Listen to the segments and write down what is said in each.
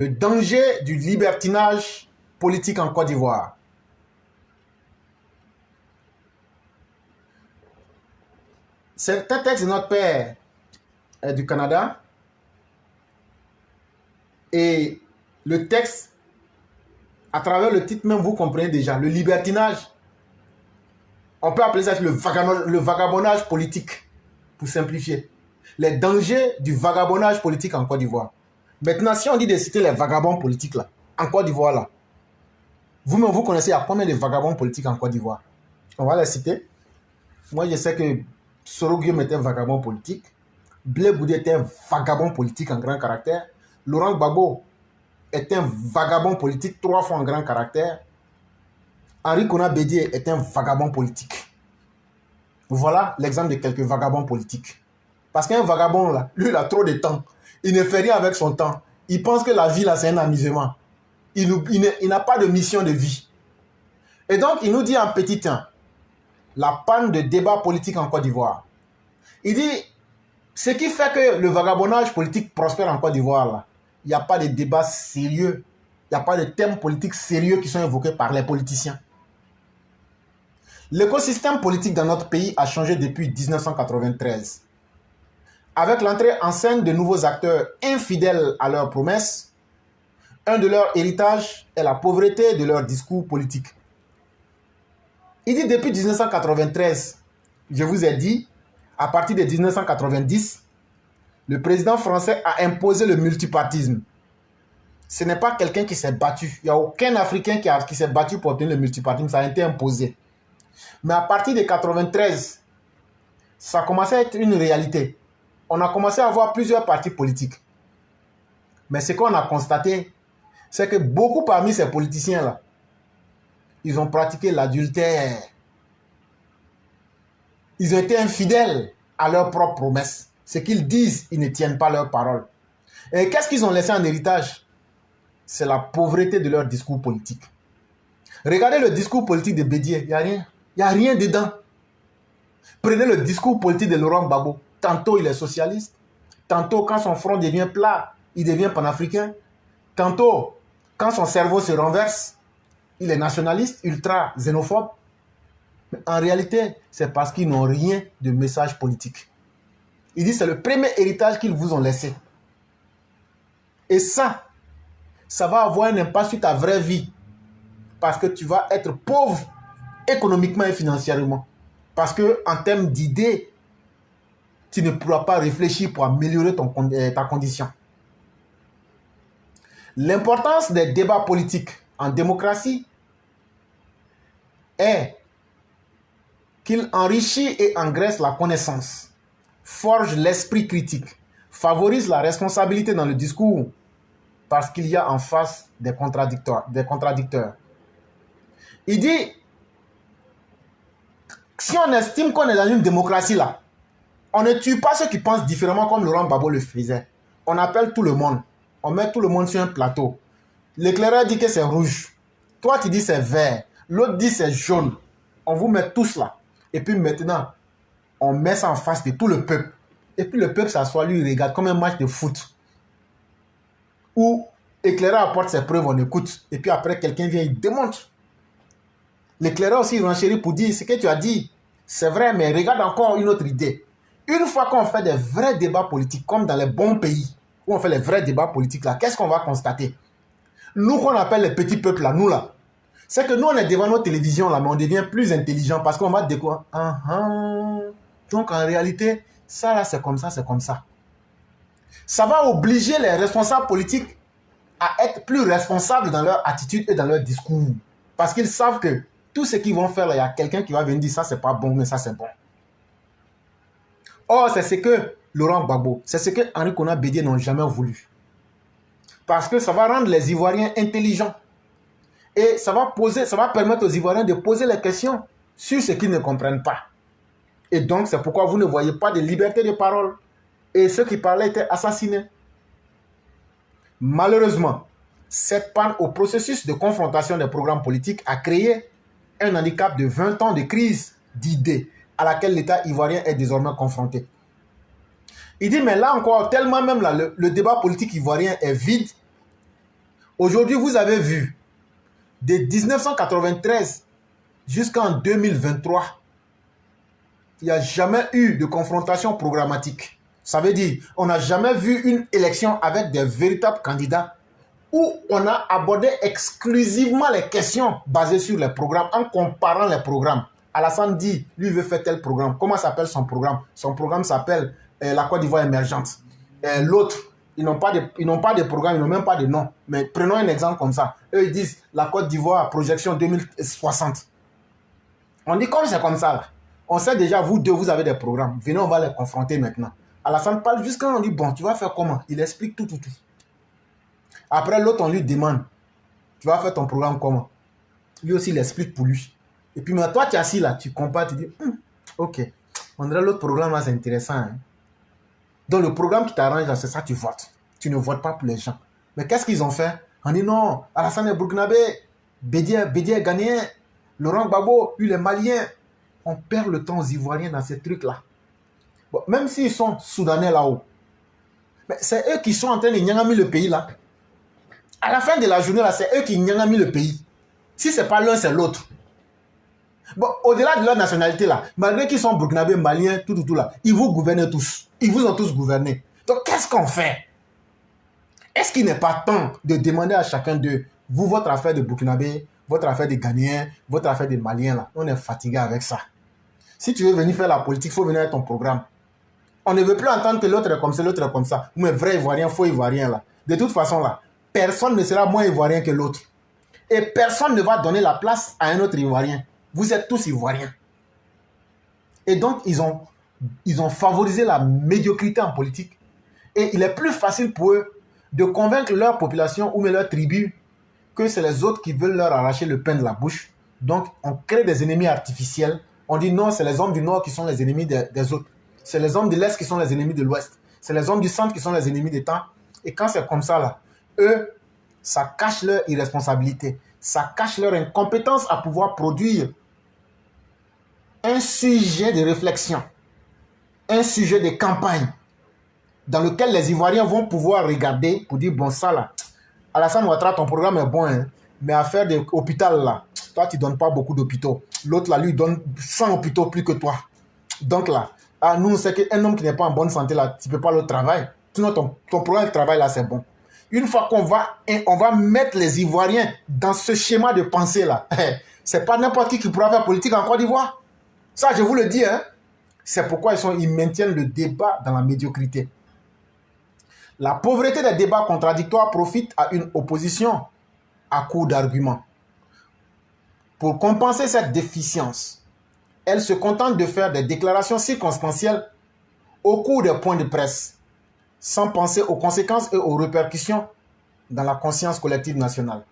Le danger du libertinage politique en Côte d'Ivoire. C'est un texte de notre père du Canada. Et le texte, à travers le titre même, vous comprenez déjà, le libertinage, on peut appeler ça le vagabondage politique, pour simplifier. Les dangers du vagabondage politique en Côte d'Ivoire. Maintenant, si on dit de citer les vagabonds politiques là, en Côte d'Ivoire là, vous-même vous connaissez à combien de vagabonds politiques en Côte d'Ivoire? On va les citer. Moi, je sais que Soro Guillaume était un vagabond politique. Blé Boudé était un vagabond politique en grand caractère. Laurent Gbagbo est un vagabond politique 3 fois en grand caractère. Henri Konan Bédié est un vagabond politique. Voilà l'exemple de quelques vagabonds politiques. Parce qu'un vagabond, là, lui, il a trop de temps. Il ne fait rien avec son temps. Il pense que la vie, là, c'est un amusement. Il n'a pas de mission de vie. Et donc, il nous dit en petit temps, la panne de débat politique en Côte d'Ivoire. Il dit, ce qui fait que le vagabondage politique prospère en Côte d'Ivoire, là, il n'y a pas de débat sérieux. Il n'y a pas de thèmes politiques sérieux qui sont évoqués par les politiciens. L'écosystème politique dans notre pays a changé depuis 1993. Avec l'entrée en scène de nouveaux acteurs infidèles à leurs promesses, un de leurs héritages est la pauvreté de leur discours politique. Il dit depuis 1993, je vous ai dit, à partir de 1990, le président français a imposé le multipartisme. Ce n'est pas quelqu'un qui s'est battu. Il n'y a aucun Africain qui s'est battu pour obtenir le multipartisme. Ça a été imposé. Mais à partir de 1993, ça a commencé à être une réalité. On a commencé à avoir plusieurs partis politiques. Mais ce qu'on a constaté, c'est que beaucoup parmi ces politiciens-là, ils ont pratiqué l'adultère. Ils ont été infidèles à leurs propres promesses. Ce qu'ils disent, ils ne tiennent pas leurs paroles. Et qu'est-ce qu'ils ont laissé en héritage? C'est la pauvreté de leur discours politique. Regardez le discours politique de Bédié, il n'y a rien. Il n'y a rien dedans. Prenez le discours politique de Laurent Gbagbo. Tantôt il est socialiste, tantôt quand son front devient plat, il devient panafricain. Tantôt, quand son cerveau se renverse, il est nationaliste, ultra xénophobe. Mais en réalité, c'est parce qu'ils n'ont rien de message politique. Il dit que c'est le premier héritage qu'ils vous ont laissé. Et ça va avoir un impact sur ta vraie vie. Parce que tu vas être pauvre économiquement et financièrement. Parce qu'en termes d'idées, tu ne pourras pas réfléchir pour améliorer ta condition. L'importance des débats politiques en démocratie est qu'il enrichit et engraisse la connaissance, forge l'esprit critique, favorise la responsabilité dans le discours parce qu'il y a en face des contradicteurs. Il dit, si on estime qu'on est dans une démocratie là, on ne tue pas ceux qui pensent différemment comme Laurent Gbagbo le faisait. On appelle tout le monde. On met tout le monde sur un plateau. L'éclaireur dit que c'est rouge. Toi, tu dis c'est vert. L'autre dit c'est jaune. On vous met tous là. Et puis maintenant, on met ça en face de tout le peuple. Et puis le peuple s'assoit, lui, il regarde comme un match de foot. Où l'éclaireur apporte ses preuves, on écoute. Et puis après, quelqu'un vient, il démontre. L'éclaireur aussi renchérit pour dire ce que tu as dit. C'est vrai, mais regarde encore une autre idée. Une fois qu'on fait des vrais débats politiques, comme dans les bons pays, où on fait les vrais débats politiques là, qu'est-ce qu'on va constater? Nous qu'on appelle les petits peuples là, nous là, c'est que nous on est devant nos télévisions là, mais on devient plus intelligent parce qu'on va découvrir. Donc en réalité, ça là c'est comme ça, c'est comme ça. Ça va obliger les responsables politiques à être plus responsables dans leur attitude et dans leur discours. Parce qu'ils savent que tout ce qu'ils vont faire là, il y a quelqu'un qui va venir dire ça c'est pas bon, mais ça c'est bon. Or, c'est ce que Laurent Gbagbo, c'est ce que Henri Konan Bédié n'ont jamais voulu. Parce que ça va rendre les Ivoiriens intelligents. Et ça va permettre aux Ivoiriens de poser les questions sur ce qu'ils ne comprennent pas. Et donc, c'est pourquoi vous ne voyez pas de liberté de parole. Et ceux qui parlaient étaient assassinés. Malheureusement, cette panne au processus de confrontation des programmes politiques a créé un handicap de 20 ans de crise d'idées à laquelle l'État ivoirien est désormais confronté. Il dit, mais là encore, tellement même là, le débat politique ivoirien est vide, Aujourd'hui, vous avez vu, de 1993 jusqu'en 2023, il n'y a jamais eu de confrontation programmatique. Ça veut dire, on n'a jamais vu une élection avec des véritables candidats où on a abordé exclusivement les questions basées sur les programmes, en comparant les programmes. Alassane dit, lui veut faire tel programme. Comment s'appelle son programme? Son programme s'appelle la Côte d'Ivoire émergente. L'autre, ils n'ont pas de programme, ils n'ont même pas de nom. Mais prenons un exemple comme ça. Eux, ils disent la Côte d'Ivoire, projection 2060. On dit comme c'est comme ça, là. On sait déjà, vous deux, vous avez des programmes. Venez, on va les confronter maintenant. Alassane parle jusqu'à on dit, bon, tu vas faire comment? Il explique tout. Après, l'autre, on lui demande, tu vas faire ton programme comment? Lui aussi, il explique pour lui. Et puis, toi, tu es assis là, tu compares, tu dis, ok, on dirait l'autre programme là, c'est intéressant. Hein? Donc, le programme qui t'arrange là, c'est ça, tu votes. Tu ne votes pas pour les gens. Mais qu'est-ce qu'ils ont fait? On dit non, Alassane est burkinabé, Bédié est ghanéen, Laurent Gbagbo, lui, les Maliens. On perd le temps aux Ivoiriens dans ces trucs-là. Bon, même s'ils sont Soudanais là-haut, mais c'est eux qui sont en train de nyangami le pays là. À la fin de la journée là, c'est eux qui nyangami le pays. Si c'est pas l'un, c'est l'autre. Bon, au-delà de leur nationalité là, malgré qu'ils sont burkinabés, maliens, tout là, ils vous gouvernent tous. Ils vous ont tous gouverné. Donc qu'est-ce qu'on fait? Est-ce qu'il n'est pas temps de demander à chacun d'eux, vous, votre affaire de burkinabé, votre affaire des Ghanéens, votre affaire des Maliens là, on est fatigué avec ça. Si tu veux venir faire la politique, il faut venir avec ton programme. On ne veut plus entendre que l'autre est comme ça, l'autre est comme ça. Mais vrai Ivoirien, faux Ivoirien là. De toute façon là, personne ne sera moins Ivoirien que l'autre. Et personne ne va donner la place à un autre Ivoirien. Vous êtes tous Ivoiriens. Et donc, ils ont favorisé la médiocrité en politique. Et il est plus facile pour eux de convaincre leur population ou même leur tribu que c'est les autres qui veulent leur arracher le pain de la bouche. Donc, on crée des ennemis artificiels. On dit non, c'est les hommes du Nord qui sont les ennemis des autres. C'est les hommes de l'Est qui sont les ennemis de l'Ouest. C'est les hommes du Centre qui sont les ennemis des temps. Et quand c'est comme ça, là, eux, ça cache leur irresponsabilité. Ça cache leur incompétence à pouvoir produire un sujet de réflexion, un sujet de campagne dans lequel les Ivoiriens vont pouvoir regarder pour dire, bon, ça là, Alassane Ouattara, ton programme est bon, hein, mais à faire des hôpitaux là, toi, tu ne donnes pas beaucoup d'hôpitaux. L'autre là, lui, donne 100 hôpitaux plus que toi. Donc là, nous, c'est qu'un homme qui n'est pas en bonne santé là, tu ne peux pas le travail. Sinon, ton programme de travail là, c'est bon. Une fois qu'on va mettre les Ivoiriens dans ce schéma de pensée là, c'est pas n'importe qui pourra faire politique en Côte d'Ivoire. Ça, je vous le dis, hein. C'est pourquoi ils maintiennent le débat dans la médiocrité. La pauvreté des débats contradictoires profite à une opposition à court d'arguments. Pour compenser cette déficience, elle se contente de faire des déclarations circonstancielles au cours des points de presse, sans penser aux conséquences et aux répercussions dans la conscience collective nationale.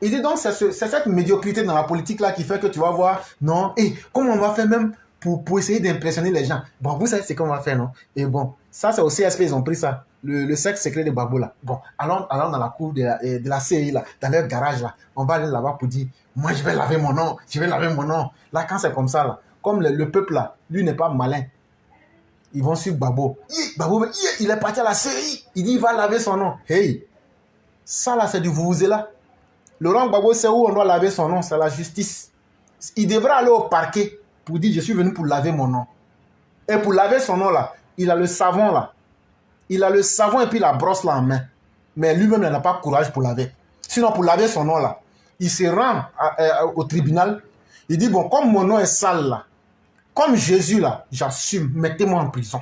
Il dit donc, c'est cette médiocrité dans la politique là qui fait que tu vas voir, non, et comment on va faire même pour essayer d'impressionner les gens. Bon, vous savez ce qu'on va faire, non? Et bon, ça c'est au CSP, ils ont pris ça, le sexe secret de Gbagbo là. Bon, allons dans la cour de la CI là, dans leur garage là, on va aller là-bas pour dire, moi je vais laver mon nom, je vais laver mon nom. Là, quand c'est comme ça là, comme le peuple là, lui n'est pas malin. Ils vont sur Gbagbo. Gbagbo, il est parti à la CI. Il dit, il va laver son nom. Hey, ça là, c'est du vuvuzela. Laurent Gbagbo sait où on doit laver son nom, c'est la justice. Il devrait aller au parquet pour dire, je suis venu pour laver mon nom. Et pour laver son nom là, il a le savon là. Il a le savon et puis la brosse là en main. Mais lui-même, il n'a pas courage pour laver. Sinon, pour laver son nom là, il se rend au tribunal. Il dit, bon, comme mon nom est sale là, comme Jésus là, j'assume, mettez-moi en prison.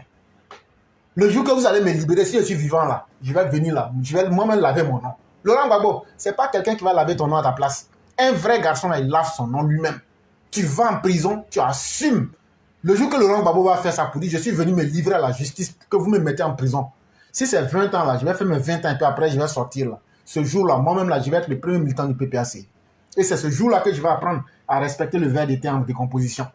Le jour que vous allez me libérer, si je suis vivant là, je vais venir là, je vais moi-même laver mon nom. Laurent Gbagbo, ce n'est pas quelqu'un qui va laver ton nom à ta place. Un vrai garçon là, il lave son nom lui-même. Tu vas en prison, tu assumes. Le jour que Laurent Gbagbo va faire ça pour dire, je suis venu me livrer à la justice, que vous me mettez en prison. Si c'est 20 ans là, je vais faire mes 20 ans et puis après je vais sortir là. Ce jour-là, moi-même là, je vais être le premier militant du PPAC. Et c'est ce jour-là que je vais apprendre à respecter le ver d'été en décomposition.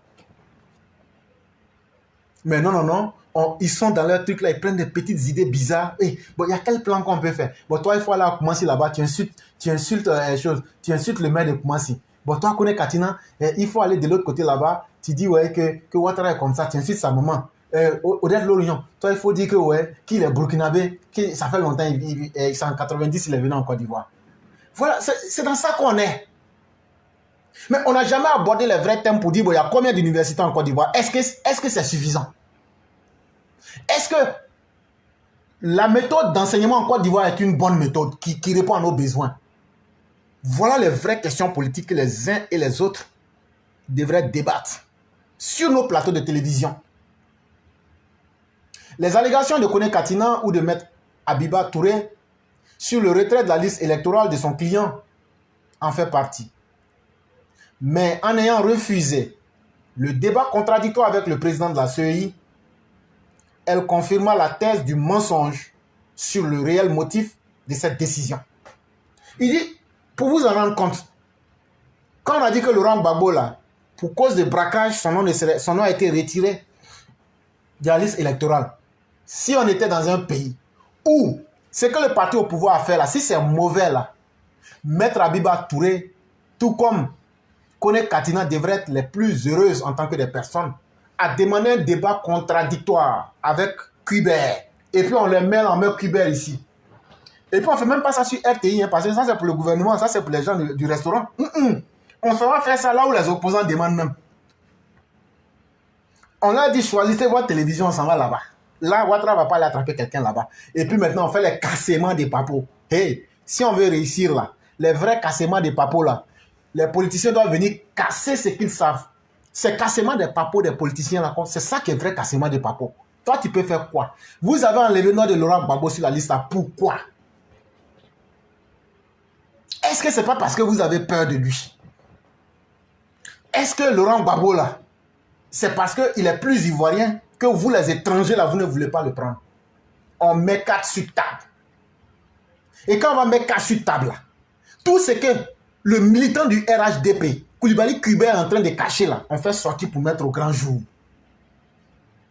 Mais non, ils sont dans leur truc là, ils prennent des petites idées bizarres. Et bon, il y a quel plan qu'on peut faire? Bon, toi, il faut aller à Koumassi là-bas, tu insultes le maire de Koumassi. Bon, toi, connais Katina, il faut aller de l'autre côté là-bas, tu dis ouais, que Ouattara est comme ça, tu insultes sa maman. Odette Lorion, toi, il faut dire que ouais, qu'il est burkinabé, ça fait longtemps, c'est en 90, il est venu en Côte d'Ivoire. Voilà, c'est dans ça qu'on est. Mais on n'a jamais abordé les vrais thèmes pour dire, bon, il y a combien d'universités en Côte d'Ivoire? Est-ce que c'est suffisant? Est-ce que la méthode d'enseignement en Côte d'Ivoire est une bonne méthode qui répond à nos besoins? Voilà les vraies questions politiques que les uns et les autres devraient débattre sur nos plateaux de télévision. Les allégations de Kone Katina ou de Maître Abiba Touré sur le retrait de la liste électorale de son client en fait partie. Mais en ayant refusé le débat contradictoire avec le président de la CEI, elle confirma la thèse du mensonge sur le réel motif de cette décision. Il dit, pour vous en rendre compte, quand on a dit que Laurent Gbagbo, là, pour cause de braquage, son nom a été retiré de la liste électorale. Si on était dans un pays où ce que le parti au pouvoir a fait là, si c'est mauvais là, Maître Abiba Touré, tout comme Kone Katina, devrait être les plus heureuses en tant que des personnes, à demander un débat contradictoire avec Kubert. Et puis on les met en main Kubert ici. Et puis on ne fait même pas ça sur RTI, hein, parce que ça c'est pour le gouvernement, ça c'est pour les gens du restaurant. On saura faire ça là où les opposants demandent même. On a dit choisissez votre télévision, on s'en va là-bas. Là, Ouattara ne va pas aller attraper quelqu'un là-bas. Et puis maintenant, on fait les cassements des papos. Hey, si on veut réussir là, les vrais cassements des papos là, les politiciens doivent venir casser ce qu'ils savent. Ces cassements des papos des politiciens là, c'est ça qui est vrai cassement des papos. Toi, tu peux faire quoi? Vous avez enlevé le nom de Laurent Gbagbo sur la liste là. Pourquoi? Est-ce que c'est pas parce que vous avez peur de lui? Est-ce que Laurent Gbagbo là, c'est parce qu'il est plus ivoirien que vous les étrangers là, vous ne voulez pas le prendre? On met 4 sur table. Et quand on va mettre 4 sur table là, tout ce que le militant du RHDP, Koulibaly Kubert est en train de cacher là, on fait sortir pour mettre au grand jour.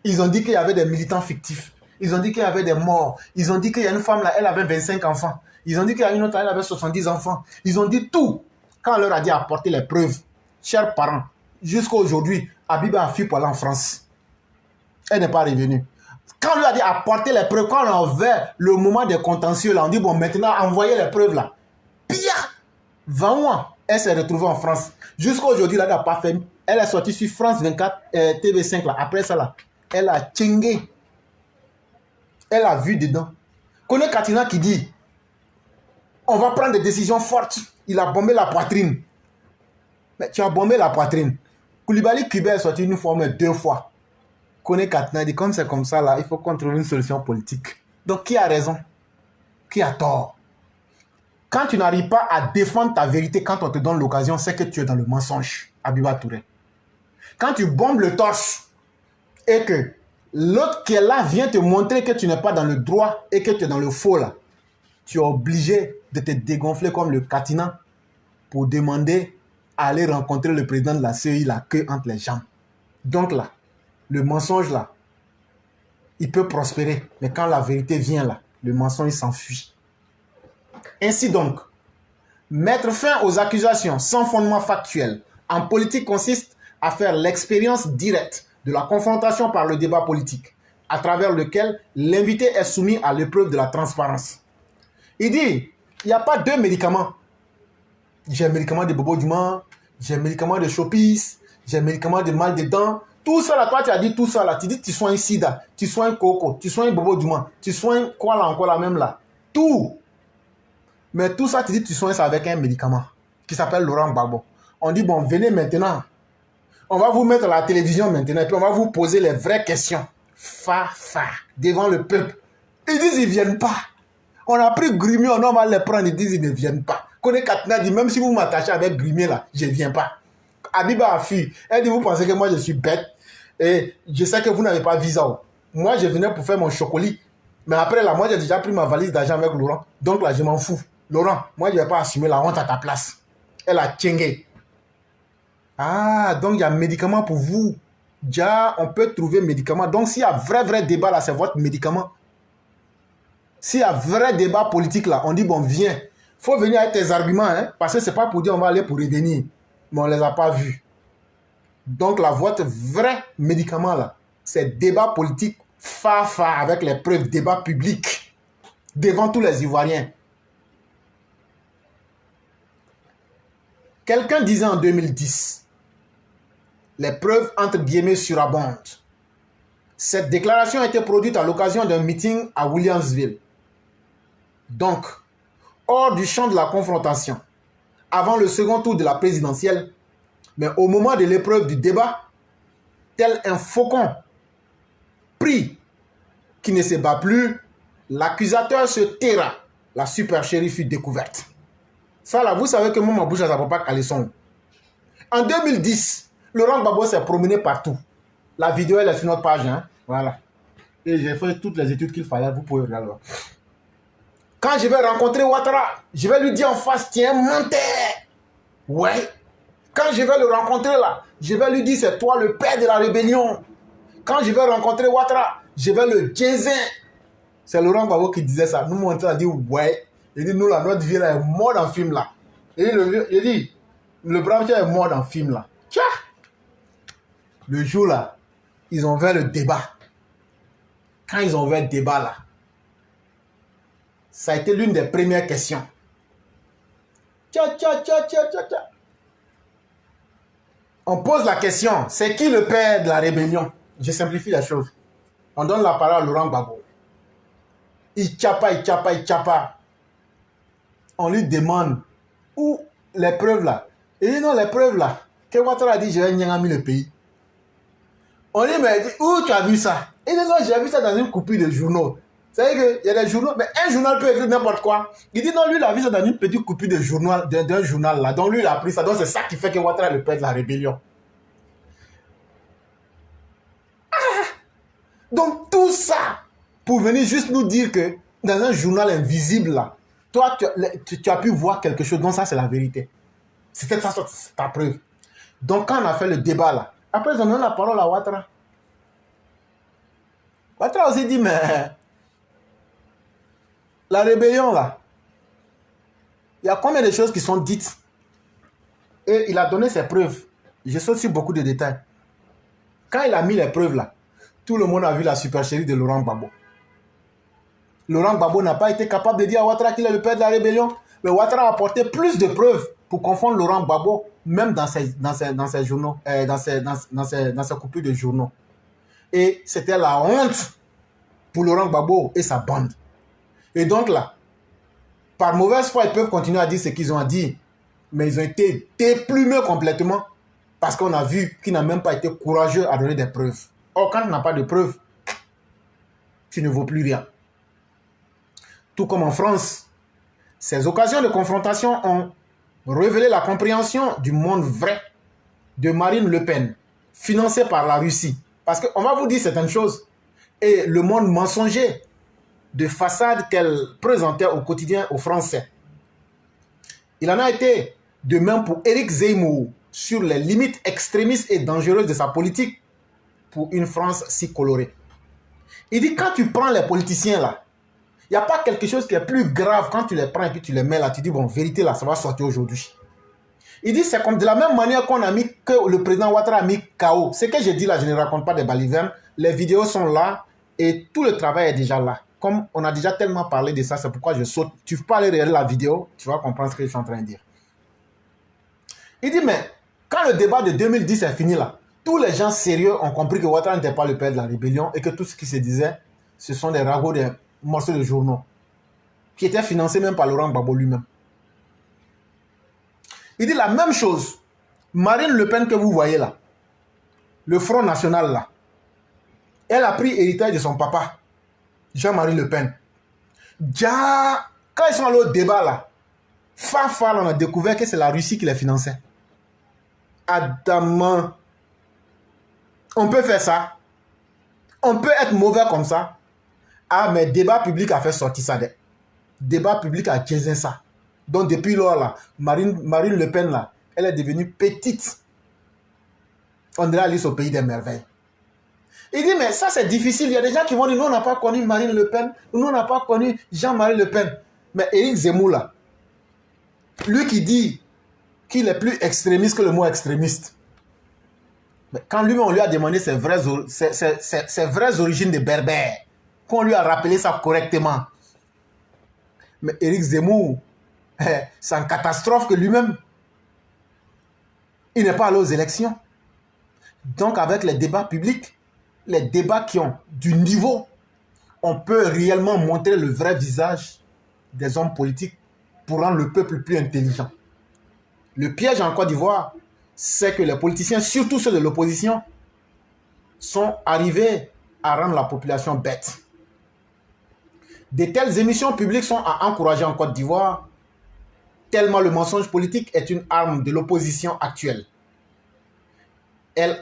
Ils ont dit qu'il y avait des militants fictifs. Ils ont dit qu'il y avait des morts. Ils ont dit qu'il y a une femme là, elle avait 25 enfants. Ils ont dit qu'il y a une autre, elle avait 70 enfants. Ils ont dit tout. Quand on leur a dit apporter les preuves, chers parents, jusqu'à aujourd'hui, Abiba a fui pour aller en France. Elle n'est pas revenue. Quand on lui a dit apporter les preuves, quand on a ouvert le moment des contentieux, là, on dit bon, maintenant, envoyez les preuves là. Pia 20 mois, elle s'est retrouvée en France. Jusqu'à aujourd'hui, là, elle n'a pas fait. Elle est sortie sur France 24, TV5 là. Après ça là, elle a tchengué. Elle a vu dedans. Kone Katina qui dit on va prendre des décisions fortes. Il a bombé la poitrine. Mais tu as bombé la poitrine. Koulibaly Kubert est sorti une fois, mais 2 fois. Kone Katina dit comme c'est comme ça là, il faut qu'on trouve une solution politique. Donc qui a raison? Qui a tort? Quand tu n'arrives pas à défendre ta vérité quand on te donne l'occasion, c'est que tu es dans le mensonge, Abiba Touré. Quand tu bombes le torse et que l'autre qui est là vient te montrer que tu n'es pas dans le droit et que tu es dans le faux là, tu es obligé de te dégonfler comme le Katina pour demander à aller rencontrer le président de la CEI, la queue entre les jambes. Donc là, le mensonge là, il peut prospérer. Mais quand la vérité vient là, le mensonge s'enfuit. Ainsi donc, mettre fin aux accusations sans fondement factuel en politique consiste à faire l'expérience directe de la confrontation par le débat politique, à travers lequel l'invité est soumis à l'épreuve de la transparence. Il dit, il n'y a pas 2 médicaments. J'ai un médicament de bobo du man, j'ai un médicament de chopis, j'ai un médicament de mal de dents. Tout ça là, toi tu as dit tout ça là, tu dis tu soignes sida, tu soignes coco, tu soignes bobo du man, tu soignes quoi là encore là même là. Tout. Mais tout ça, tu dis tu soignes ça avec un médicament qui s'appelle Laurent Gbagbo. On dit bon, venez maintenant. On va vous mettre à la télévision maintenant et puis on va vous poser les vraies questions. Devant le peuple. Ils disent ils ne viennent pas. On a pris Grimier, on va les prendre, ils disent ils ne viennent pas. Kone Katina dit même si vous m'attachez avec Grimier là, je ne viens pas. Abiba a fui. Elle dit vous pensez que moi je suis bête et je sais que vous n'avez pas visa. Moi je venais pour faire mon chocolat. Mais après là, moi j'ai déjà pris ma valise d'argent avec Laurent. Donc là je m'en fous. Laurent, moi je ne vais pas assumer la honte à ta place. Elle a tchengué. Ah, donc il y a un médicament pour vous. Déjà, on peut trouver médicament. Donc s'il y a vrai débat là, c'est votre médicament. S'il y a vrai débat politique là, on dit bon viens. Il faut venir avec tes arguments, hein, parce que ce n'est pas pour dire on va aller pour revenir. Mais on ne les a pas vus. Donc là, votre vrai médicament là, c'est débat politique avec les preuves, débat public devant tous les Ivoiriens. Quelqu'un disait en 2010, les preuves entre guillemets surabondent. Cette déclaration a été produite à l'occasion d'un meeting à Williamsville. Donc, hors du champ de la confrontation, avant le second tour de la présidentielle, mais au moment de l'épreuve du débat, tel un faucon pris qui ne se bat plus, l'accusateur se taira. La supercherie fut découverte. Ça là, vous savez que moi, ma bouche, ça ne peut pas caler son. En 2010, Laurent Gbagbo s'est promené partout. La vidéo, elle est sur notre page. Hein? Voilà. Et j'ai fait toutes les études qu'il fallait. Vous pouvez regarder. Quand je vais rencontrer Ouattara, je vais lui dire en face, tiens, menteur. Ouais. Quand je vais le rencontrer là, je vais lui dire, c'est toi le père de la rébellion. Quand je vais rencontrer Ouattara, je vais le jaiser. C'est Laurent Gbagbo qui disait ça. Nous, on a dit, ouais. Il dit, nous, là, notre vie là est mort dans le film là. Il dit, le brave est mort dans le film là. Tiens. Le jour là, ils ont fait le débat. Quand ils ont fait le débat là, ça a été l'une des premières questions. On pose la question, c'est qui le père de la rébellion? Je simplifie la chose. On donne la parole à Laurent Gbagbo. Il tchapa. On lui demande où les preuves là. Il dit non, les preuves là. Que Ouattara a dit, je vais nier le pays. On lui dit, mais où tu as vu ça? Il dit non, j'ai vu ça dans une coupure de journaux. C'est-à-dire qu'il y a des journaux, mais un journal peut écrire n'importe quoi. Il dit non, lui, il a vu ça dans une petite coupure de journal, d'un journal là. Donc lui, il a pris ça. Donc c'est ça qui fait que Ouattara est le père de la rébellion. Donc tout ça, pour venir juste nous dire que dans un journal invisible là, toi, tu as pu voir quelque chose. Donc ça, c'est la vérité. C'était ça, c'est ta preuve. Donc quand on a fait le débat là, après ils ont donné la parole à Ouattara. Ouattara aussi dit, mais la rébellion là, il y a combien de choses qui sont dites? Et il a donné ses preuves. Je saute sur beaucoup de détails. Quand il a mis les preuves là, tout le monde a vu la supercherie de Laurent Gbagbo. Laurent Gbagbo n'a pas été capable de dire à Ouattara qu'il est le père de la rébellion. Mais Ouattara a apporté plus de preuves pour confondre Laurent Gbagbo, même dans ses journaux, dans ses coupures de journaux. Et c'était la honte pour Laurent Gbagbo et sa bande. Et donc là, par mauvaise foi, ils peuvent continuer à dire ce qu'ils ont à dire. Mais ils ont été déplumés complètement parce qu'on a vu qu'ils n'ont même pas été courageux à donner des preuves. Or, quand tu n'as pas de preuves, tu ne vaux plus rien. Tout comme en France, ces occasions de confrontation ont révélé la compréhension du monde vrai de Marine Le Pen, financée par la Russie. Parce qu'on va vous dire certaines choses. Et le monde mensonger de façade qu'elle présentait au quotidien aux Français. Il en a été de même pour Éric Zemmour sur les limites extrémistes et dangereuses de sa politique pour une France si colorée. Il dit, quand tu prends les politiciens là, il n'y a pas quelque chose qui est plus grave quand tu les prends et puis tu les mets là, tu dis, bon, vérité là, ça va sortir aujourd'hui. Il dit, c'est comme de la même manière qu'on a mis, que le président Ouattara a mis KO. Ce que j'ai dit là, je ne raconte pas des balivernes. Les vidéos sont là et tout le travail est déjà là. Comme on a déjà tellement parlé de ça, c'est pourquoi je saute. Tu peux pas aller regarder la vidéo, tu vas comprendre ce que je suis en train de dire. Il dit, mais quand le débat de 2010 est fini là, tous les gens sérieux ont compris que Ouattara n'était pas le père de la rébellion et que tout ce qui se disait, ce sont des ragots, des morceaux de journaux qui étaient financés même par Laurent Gbagbo lui-même. Il dit la même chose. Marine Le Pen que vous voyez là, le Front National là, elle a pris héritage de son papa, Jean-Marie Le Pen. Déjà, quand ils sont allés au débat là, on a découvert que c'est la Russie qui les finançait. Adamant. On peut faire ça. On peut être mauvais comme ça. Ah, mais débat public a fait sortir ça. Débat public a jaisé ça. Donc depuis lors là, Marine Le Pen là, elle est devenue petite. On dirait Alice au pays des merveilles. Il dit, mais ça c'est difficile. Il y a des gens qui vont dire, nous on n'a pas connu Marine Le Pen, nous on n'a pas connu Jean-Marie Le Pen. Mais Éric Zemmour là, lui qui dit qu'il est plus extrémiste que le mot extrémiste. Mais quand lui on lui a demandé ses vraies origines de berbère, qu'on lui a rappelé ça correctement. Mais Éric Zemmour, c'est une catastrophe que lui-même. Il n'est pas allé aux élections. Donc avec les débats publics, les débats qui ont du niveau, on peut réellement montrer le vrai visage des hommes politiques pour rendre le peuple plus intelligent. Le piège en Côte d'Ivoire, c'est que les politiciens, surtout ceux de l'opposition, sont arrivés à rendre la population bête. De telles émissions publiques sont à encourager en Côte d'Ivoire, tellement le mensonge politique est une arme de l'opposition actuelle. Elle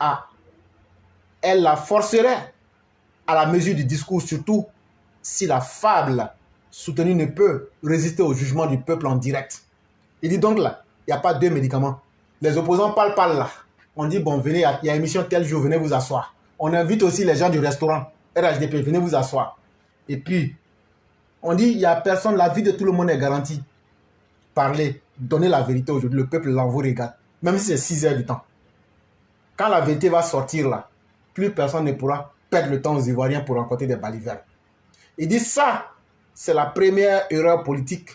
la forcerait à la mesure du discours, surtout si la fable soutenue ne peut résister au jugement du peuple en direct. Il dit donc là, il n'y a pas deux médicaments. Les opposants parlent là. On dit, bon, venez, il y a émission tel jour, venez vous asseoir. On invite aussi les gens du restaurant, RHDP, venez vous asseoir. Et puis, on dit, il n'y a personne, la vie de tout le monde est garantie. Parlez, donnez la vérité aujourd'hui, le peuple là vous regarde. Même si c'est 6 heures du temps. Quand la vérité va sortir là, plus personne ne pourra perdre le temps aux Ivoiriens pour rencontrer des balivernes. Il dit ça, c'est la première erreur politique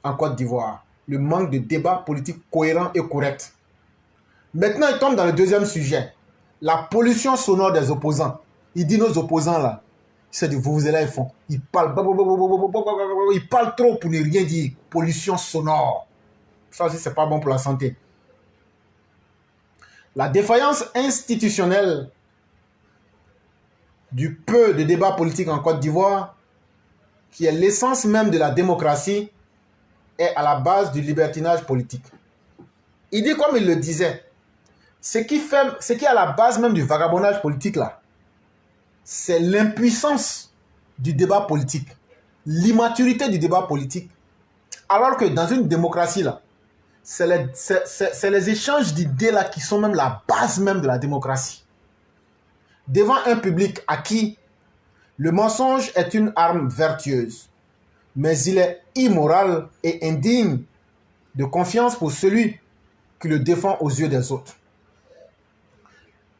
en Côte d'Ivoire. Le manque de débat politique cohérent et correct. Maintenant, il tombe dans le deuxième sujet. La pollution sonore des opposants. Il dit nos opposants là, c'est du vous-là ils font. Ils parlent trop pour ne rien dire. Pollution sonore. Ça aussi, c'est pas bon pour la santé. La défaillance institutionnelle du peu de débat politique en Côte d'Ivoire, qui est l'essence même de la démocratie, est à la base du libertinage politique. Il dit comme il le disait, ce qui est à la base même du vagabondage politique là, c'est l'impuissance du débat politique, l'immaturité du débat politique. Alors que dans une démocratie là, c'est les échanges d'idées là qui sont même la base même de la démocratie. Devant un public à qui le mensonge est une arme vertueuse, mais il est immoral et indigne de confiance pour celui qui le défend aux yeux des autres.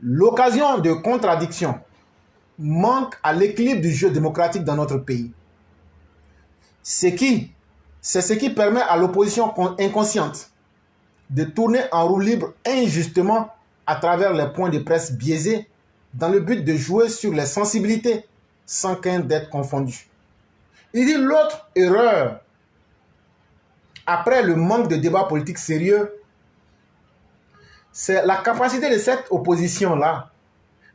L'occasion de contradiction manque à l'équilibre du jeu démocratique dans notre pays. C'est ce qui permet à l'opposition inconsciente de tourner en roue libre injustement à travers les points de presse biaisés dans le but de jouer sur les sensibilités sans crainte d'être confondu. Il dit l'autre erreur, après le manque de débat politique sérieux, c'est la capacité de cette opposition-là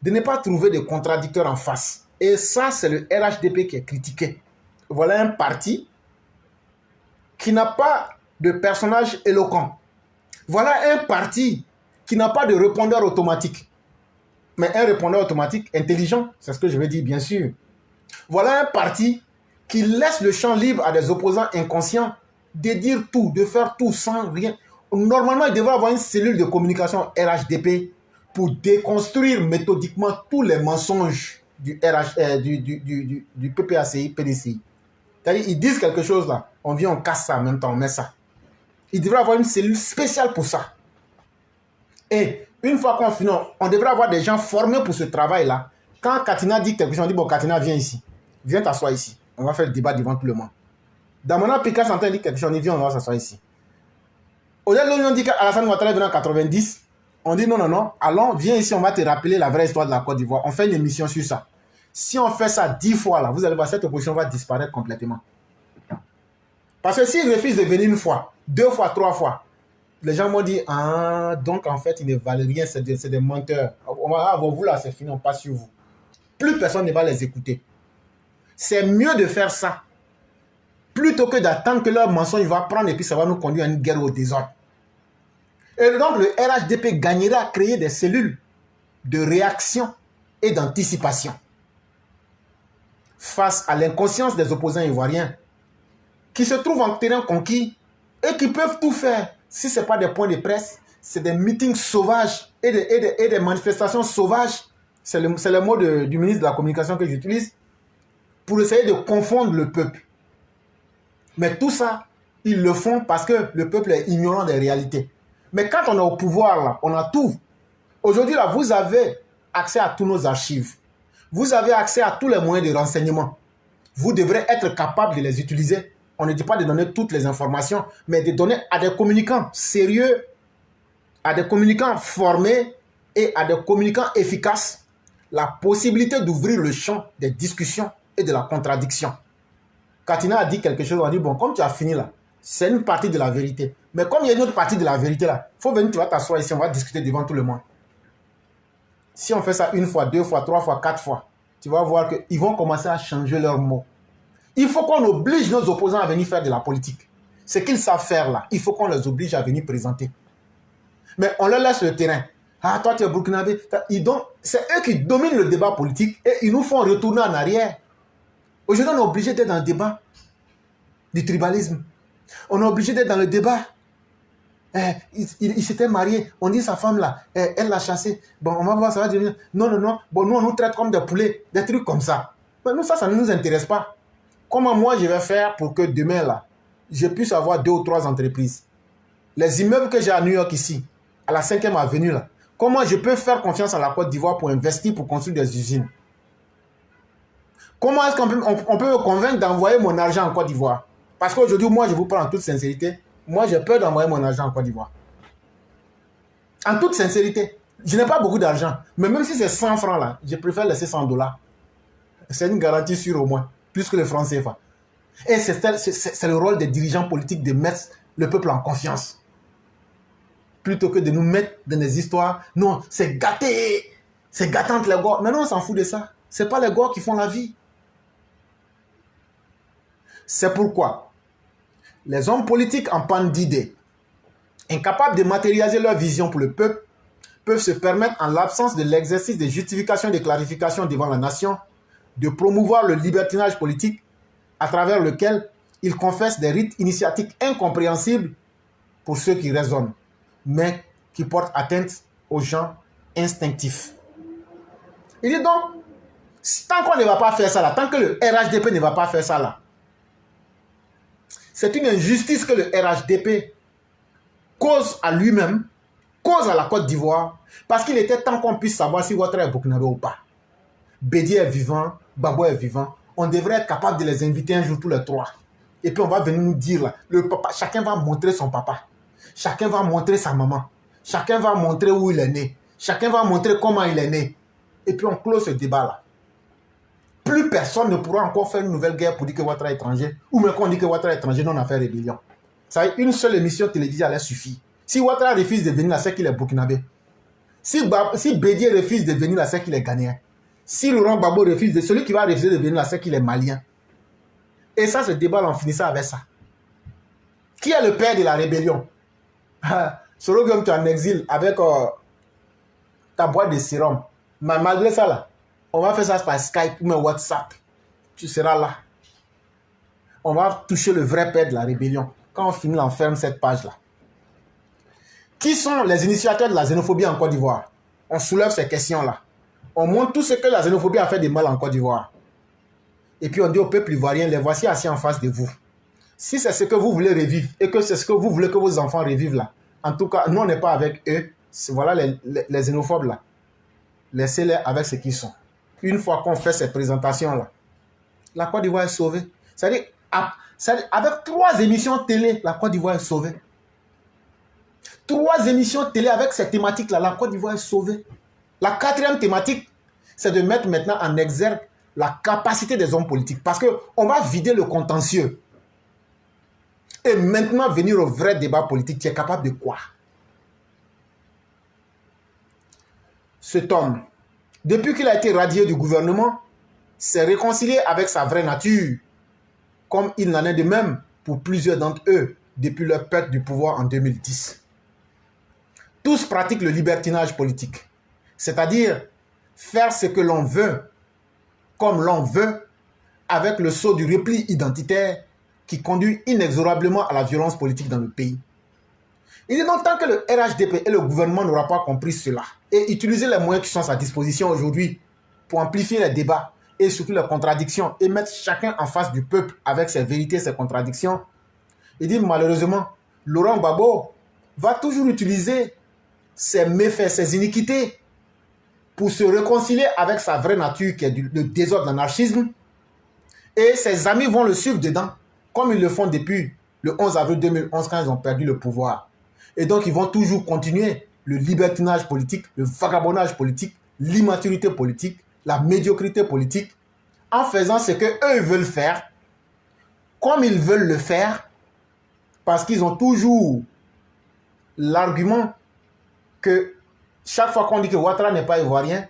de ne pas trouver de contradicteurs en face. Et ça, c'est le RHDP qui est critiqué. Voilà un parti qui n'a pas de personnage éloquent. Voilà un parti qui n'a pas de répondeur automatique. Mais un répondeur automatique intelligent, c'est ce que je veux dire, bien sûr. Voilà un parti qui laisse le champ libre à des opposants inconscients de dire tout, de faire tout sans rien. Normalement, il devrait avoir une cellule de communication RHDP pour déconstruire méthodiquement tous les mensonges du PPACI, PDCI. C'est-à-dire, ils disent quelque chose là, on vient, on casse ça en même temps, on met ça. Il devrait avoir une cellule spéciale pour ça. Et une fois qu'on finit, on devrait avoir des gens formés pour ce travail-là. Quand Katina dit quelque chose, on dit, bon, Katina, viens ici. Viens t'asseoir ici. On va faire le débat devant tout le monde. Damona Picasso entend dire quelque chose, on dit, viens, on va s'asseoir ici. Aujourd'hui, on dit qu'Alassane Ouattara est venu en 90. On dit, non, allons, viens ici, on va te rappeler la vraie histoire de la Côte d'Ivoire. On fait une émission sur ça. Si on fait ça 10 fois, là, vous allez voir, cette opposition va disparaître complètement. Parce que s'ils refusent de venir une fois, 2 fois, 3 fois, les gens vont dire, ah, donc en fait, ils ne valent rien, c'est des menteurs. On va, ah, vous là, c'est fini, on passe sur vous. Plus personne ne va les écouter. C'est mieux de faire ça, plutôt que d'attendre que leur mensonge va prendre et puis ça va nous conduire à une guerre au désordre. Et donc, le RHDP gagnerait à créer des cellules de réaction et d'anticipation face à l'inconscience des opposants ivoiriens qui se trouvent en terrain conquis et qui peuvent tout faire. Si ce n'est pas des points de presse, c'est des meetings sauvages et des manifestations sauvages. C'est le mot du ministre de la Communication que j'utilise pour essayer de confondre le peuple. Mais tout ça, ils le font parce que le peuple est ignorant des réalités. Mais quand on est au pouvoir, là, on a tout. Aujourd'hui, là, vous avez accès à tous nos archives. Vous avez accès à tous les moyens de renseignement. Vous devrez être capable de les utiliser. On ne dit pas de donner toutes les informations, mais de donner à des communicants sérieux à des communicants formés et à des communicants efficaces la possibilité d'ouvrir le champ des discussions et de la contradiction. Katina a dit quelque chose, on a dit, bon, comme tu as fini là, c'est une partie de la vérité. Mais comme il y a une autre partie de la vérité là, il faut venir, tu vas t'asseoir ici, on va discuter devant tout le monde. Si on fait ça une fois, deux fois, trois fois, quatre fois, tu vas voir qu'ils vont commencer à changer leurs mots. Il faut qu'on oblige nos opposants à venir faire de la politique. Ce qu'ils savent faire là, il faut qu'on les oblige à venir présenter. Mais on leur laisse le terrain. Ah, toi tu es burkinabé. C'est eux qui dominent le débat politique et ils nous font retourner en arrière. Aujourd'hui, on est obligé d'être dans le débat du tribalisme. On est obligé d'être dans le débat. Il s'était marié. On dit sa femme là, elle l'a chassé. Bon, on va voir, ça va devenir. Non, non, non. Bon, nous, on nous traite comme des poulets. Des trucs comme ça. Mais nous, ça ne nous intéresse pas. Comment moi, je vais faire pour que demain là, je puisse avoir 2 ou 3 entreprises. Les immeubles que j'ai à New York ici, à la 5e avenue là, comment je peux faire confiance à la Côte d'Ivoire pour investir, pour construire des usines? Comment est-ce qu'on peut me convaincre d'envoyer mon argent en Côte d'Ivoire? Parce qu'aujourd'hui, moi, je vous parle en toute sincérité, moi, j'ai peur d'envoyer mon argent en Côte d'Ivoire. En toute sincérité, je n'ai pas beaucoup d'argent, mais même si c'est 100 francs là, je préfère laisser 100 $. C'est une garantie sûre au moins, plus que le franc CFA. Et c'est le rôle des dirigeants politiques de mettre le peuple en confiance. Plutôt que de nous mettre dans des histoires. Non, c'est gâté. C'est gâtant les gars. Mais non, on s'en fout de ça. Ce n'est pas les gars qui font la vie. C'est pourquoi les hommes politiques en panne d'idées, incapables de matérialiser leur vision pour le peuple, peuvent se permettre, en l'absence de l'exercice des justifications et des clarifications devant la nation, de promouvoir le libertinage politique à travers lequel ils confessent des rites initiatiques incompréhensibles pour ceux qui raisonnent, mais qui portent atteinte aux gens instinctifs. Il dit donc, tant qu'on ne va pas faire ça là, tant que le RHDP ne va pas faire ça là, c'est une injustice que le RHDP cause à lui-même, cause à la Côte d'Ivoire, parce qu'il était temps qu'on puisse savoir si Ouattara est burkinabé ou pas. Bédié est vivant, Babo est vivant. On devrait être capable de les inviter un jour tous les 3. Et puis on va venir nous dire là, le papa, chacun va montrer son papa. Chacun va montrer sa maman. Chacun va montrer où il est né. Chacun va montrer comment il est né. Et puis on close ce débat là. Plus personne ne pourra encore faire une nouvelle guerre pour dire que Ouattara est étranger. Ou même qu'on dit que Ouattara est étranger, non, on a fait rébellion. Ça veut dire une seule émission télévisée allait suffire. Si Ouattara refuse de venir là, c'est qu'il est burkinabé. Si Bédié refuse de venir là, c'est qu'il est ghanéen. Si Laurent Gbagbo refuse, celui qui va refuser de venir là, c'est qu'il est malien. Et ça, ce débat, on finissait avec ça. Qui est le père de la rébellion? Sorogum, tu es en exil avec ta boîte de sérum. Mais malgré ça, là, on va faire ça par Skype ou WhatsApp. Tu seras là. On va toucher le vrai père de la rébellion. Quand on finit, on ferme cette page-là. Qui sont les initiateurs de la xénophobie en Côte d'Ivoire? On soulève ces questions-là. On montre tout ce que la xénophobie a fait de mal en Côte d'Ivoire. Et puis on dit au peuple ivoirien, les voici assis en face de vous. Si c'est ce que vous voulez revivre et que c'est ce que vous voulez que vos enfants revivent là, en tout cas, nous on n'est pas avec eux. Voilà les xénophobes là. Laissez-les avec ce qu'ils sont. Une fois qu'on fait ces présentations-là, la Côte d'Ivoire est sauvée. C'est-à-dire, avec 3 émissions télé, la Côte d'Ivoire est sauvée. 3 émissions télé avec ces thématiques-là, la Côte d'Ivoire est sauvée. La 4e thématique, c'est de mettre maintenant en exergue la capacité des hommes politiques. Parce qu'on va vider le contentieux. Et maintenant, venir au vrai débat politique, tu es capable de quoi? Cet homme, depuis qu'il a été radié du gouvernement, s'est réconcilié avec sa vraie nature, comme il n'en est de même pour plusieurs d'entre eux depuis leur perte du pouvoir en 2010. Tous pratiquent le libertinage politique, c'est-à-dire faire ce que l'on veut, comme l'on veut, avec le sceau du repli identitaire qui conduit inexorablement à la violence politique dans le pays. Il dit donc tant que le RHDP et le gouvernement n'auront pas compris cela et utiliser les moyens qui sont à sa disposition aujourd'hui pour amplifier les débats et surtout les contradictions et mettre chacun en face du peuple avec ses vérités et ses contradictions, il dit malheureusement, Laurent Gbagbo va toujours utiliser ses méfaits, ses iniquités pour se réconcilier avec sa vraie nature qui est le désordre, l'anarchisme, et ses amis vont le suivre dedans, comme ils le font depuis le 11 avril 2011 quand ils ont perdu le pouvoir. Et donc ils vont toujours continuer le libertinage politique, le vagabondage politique, l'immaturité politique, la médiocrité politique, en faisant ce qu'eux veulent faire, comme ils veulent le faire, parce qu'ils ont toujours l'argument que chaque fois qu'on dit que Ouattara n'est pas ivoirien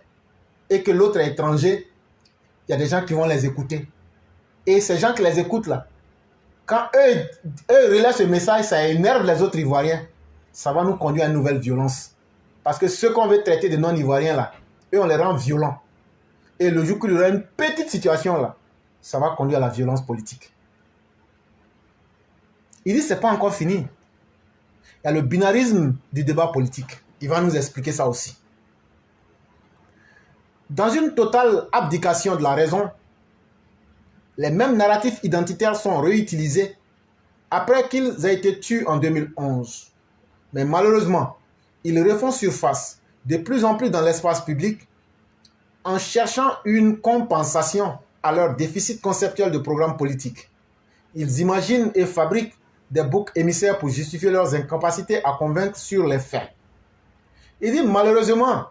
et que l'autre est étranger, il y a des gens qui vont les écouter. Et ces gens qui les écoutent là, quand eux relaient ce message, ça énerve les autres Ivoiriens. Ça va nous conduire à une nouvelle violence. Parce que ceux qu'on veut traiter de non-Ivoiriens là, eux on les rend violents. Et le jour qu'il y aura une petite situation là, ça va conduire à la violence politique. Il dit que ce n'est pas encore fini. Il y a le binarisme du débat politique. Il va nous expliquer ça aussi. Dans une totale abdication de la raison, les mêmes narratifs identitaires sont réutilisés après qu'ils aient été tués en 2011. Mais malheureusement, ils refont surface de plus en plus dans l'espace public en cherchant une compensation à leur déficit conceptuel de programme politique. Ils imaginent et fabriquent des boucs émissaires pour justifier leurs incapacités à convaincre sur les faits. Il dit malheureusement,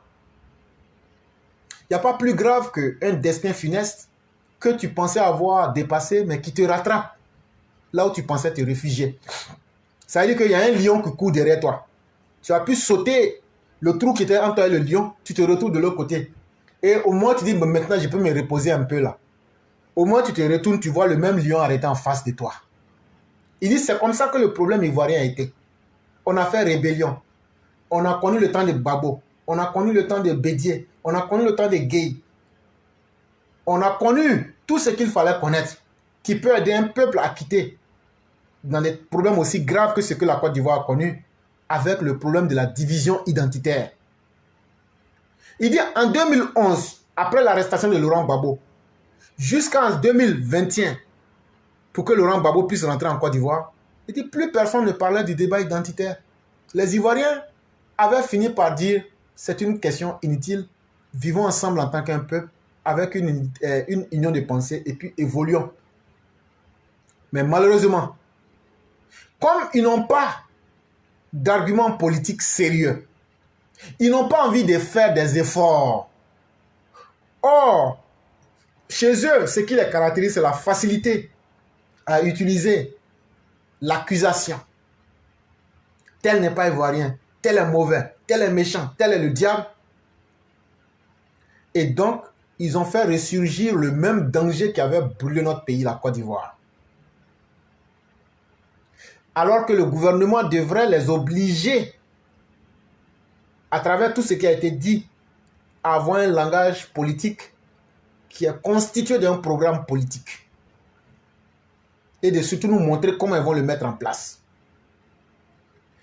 il n'y a pas plus grave qu'un destin funeste que tu pensais avoir dépassé, mais qui te rattrape là où tu pensais te réfugier. Ça veut dire qu'il y a un lion qui court derrière toi. Tu as pu sauter le trou qui était entre toi et le lion, tu te retrouves de l'autre côté. Et au moins tu dis, maintenant je peux me reposer un peu là. Au moins tu te retournes, tu vois le même lion arrêté en face de toi. Il dit, c'est comme ça que le problème ivoirien a été. On a fait rébellion. On a connu le temps de Babo. On a connu le temps de Bédier. On a connu le temps de Gueye. On a connu tout ce qu'il fallait connaître qui peut aider un peuple à quitter dans des problèmes aussi graves que ce que la Côte d'Ivoire a connu avec le problème de la division identitaire. Il dit en 2011, après l'arrestation de Laurent Gbagbo, jusqu'en 2021, pour que Laurent Gbagbo puisse rentrer en Côte d'Ivoire, il dit plus personne ne parlait du débat identitaire. Les Ivoiriens avaient fini par dire c'est une question inutile, vivons ensemble en tant qu'un peuple, avec une union de pensée et puis évoluons. Mais malheureusement, comme ils n'ont pas d'arguments politiques sérieux, ils n'ont pas envie de faire des efforts. Or, chez eux, ce qui les caractérise, c'est la facilité à utiliser l'accusation. Tel n'est pas ivoirien, tel est mauvais, tel est méchant, tel est le diable. Et donc, ils ont fait ressurgir le même danger qui avait brûlé notre pays, la Côte d'Ivoire. Alors que le gouvernement devrait les obliger, à travers tout ce qui a été dit, à avoir un langage politique qui est constitué d'un programme politique. Et de surtout nous montrer comment ils vont le mettre en place.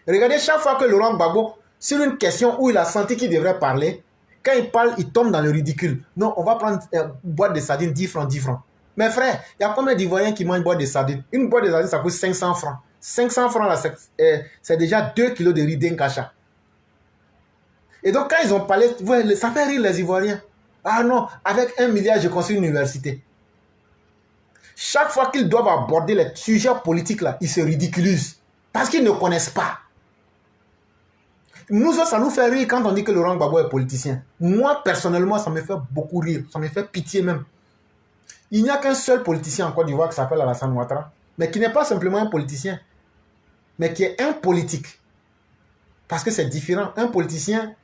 Regardez, chaque fois que Laurent Gbagbo, sur une question où il a senti qu'il devrait parler, quand il parle, il tombe dans le ridicule. Non, on va prendre une boîte de sardines, 10 francs, 10 francs. Mais frère, il y a combien d'Ivoiriens qui mangent une boîte de sardines? Une boîte de sardines, ça coûte 500 francs. 500 francs, là, c'est déjà 2 kilos de riz d'un cacha. Et donc, quand ils ont parlé, ça fait rire les Ivoiriens. Ah non, avec 1 milliard, je construis une université. Chaque fois qu'ils doivent aborder les sujets politiques, là, ils se ridiculisent. Parce qu'ils ne connaissent pas. Nous, ça nous fait rire quand on dit que Laurent Gbagbo est politicien. Moi, personnellement, ça me fait beaucoup rire. Ça me fait pitié même. Il n'y a qu'un seul politicien en Côte d'Ivoire qui s'appelle Alassane Ouattara, mais qui n'est pas simplement un politicien, mais qui est un politique. Parce que c'est différent. Un politicien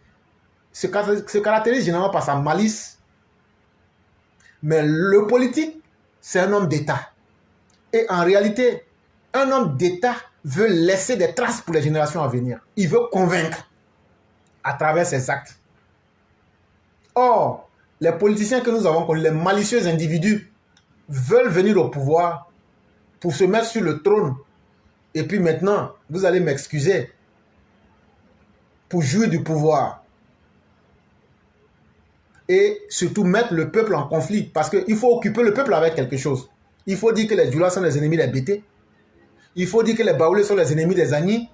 se caractérise généralement par sa malice. Mais le politique, c'est un homme d'État. Et en réalité, un homme d'État veut laisser des traces pour les générations à venir. Il veut convaincre à travers ses actes. Or, les politiciens que nous avons connus, les malicieux individus, veulent venir au pouvoir pour se mettre sur le trône. Et puis maintenant, vous allez m'excuser, pour jouir du pouvoir. Et surtout mettre le peuple en conflit. Parce qu'il faut occuper le peuple avec quelque chose. Il faut dire que les Djoula sont les ennemis des Bété. Il faut dire que les Baoulés sont les ennemis des Agni.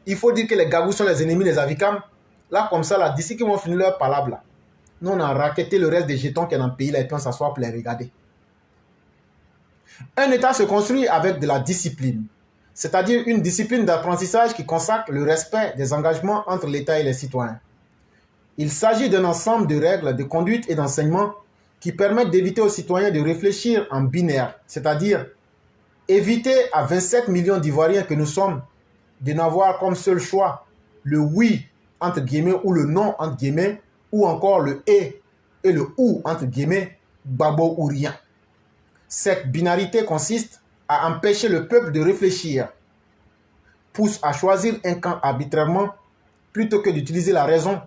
Il faut dire que les Gagous sont les ennemis des Avikam. Là, comme ça, là, d'ici qu'ils vont finir leur palabre, là, nous, on a raquetté le reste des jetons qui est dans le pays, là, et puis on s'assoit pour les regarder. Un État se construit avec de la discipline. c'est-à-dire une discipline d'apprentissage qui consacre le respect des engagements entre l'État et les citoyens. Il s'agit d'un ensemble de règles de conduite et d'enseignement qui permettent d'éviter aux citoyens de réfléchir en binaire, c'est-à-dire éviter à 27 millions d'Ivoiriens que nous sommes de n'avoir comme seul choix le oui entre guillemets ou le non entre guillemets ou encore le et le ou entre guillemets, Gbagbo ou rien. Cette binarité consiste à empêcher le peuple de réfléchir, pousse à choisir un camp arbitrairement plutôt que d'utiliser la raison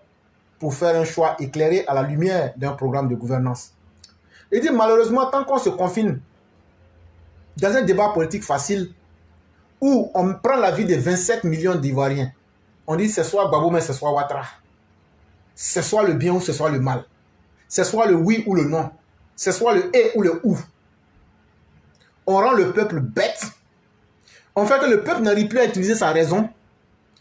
pour faire un choix éclairé à la lumière d'un programme de gouvernance. Il dit malheureusement, tant qu'on se confine dans un débat politique facile où on prend la vie de 27 millions d'Ivoiriens, on dit c'est soit Gbagbo mais c'est soit Ouattara. C'est soit le bien ou c'est soit le mal. C'est soit le oui ou le non. C'est soit le et ou le ou. On rend le peuple bête. On fait que le peuple n'arrive plus à utiliser sa raison.